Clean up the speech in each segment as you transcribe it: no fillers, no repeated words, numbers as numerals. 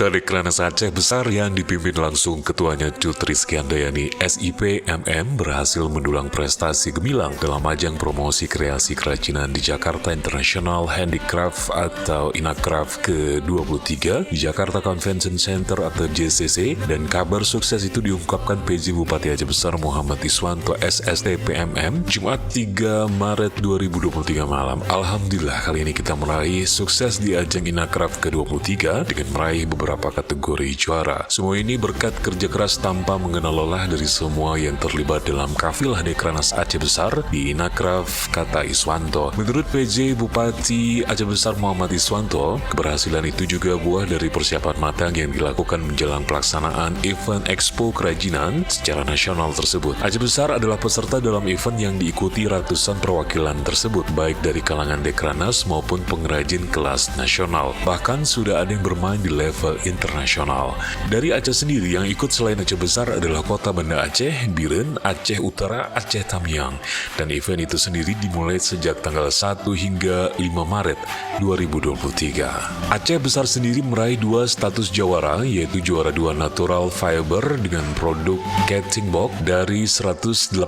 Duta Dekranasda Aceh Besar yang dipimpin langsung Ketuanya Cut Rizky Handayani SIP MM berhasil mendulang prestasi gemilang dalam ajang promosi kreasi kerajinan di Jakarta International Handicraft atau Inacraft ke-23 di Jakarta Convention Center atau JCC, dan kabar sukses itu diungkapkan PJ Bupati Aceh Besar Muhammad Iswanto SST PMM Jumat 3 Maret 2023 malam. Alhamdulillah kali ini kita meraih sukses di ajang Inacraft ke-23 dengan meraih beberapa kategori juara. Semua ini berkat kerja keras tanpa mengenal lelah dari semua yang terlibat dalam kafilah Dekranasda Aceh Besar di Inacraft, kata Iswanto. Menurut PJ Bupati Aceh Besar Muhammad Iswanto, keberhasilan itu juga buah dari persiapan matang yang dilakukan menjelang pelaksanaan event Expo Kerajinan secara nasional tersebut. Aceh Besar adalah peserta dalam event yang diikuti ratusan perwakilan tersebut, baik dari kalangan Dekranasda maupun pengrajin kelas nasional. Bahkan sudah ada yang bermain di level internasional. Dari Aceh sendiri yang ikut selain Aceh Besar adalah Kota Banda Aceh, Biren, Aceh Utara, Aceh Tamiang. Dan event itu sendiri dimulai sejak tanggal 1 hingga 5 Maret 2023. Aceh Besar sendiri meraih 2 status jawara, yaitu juara 2 Natural Fiber dengan produk Catching Box dari 185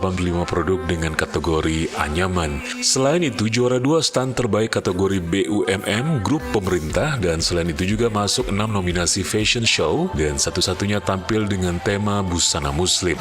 produk dengan kategori anyaman. Selain itu, juara 2 stand terbaik kategori BUMN grup pemerintah, dan selain itu juga masuk 6 nominasi fashion show dan satu-satunya tampil dengan tema busana muslim.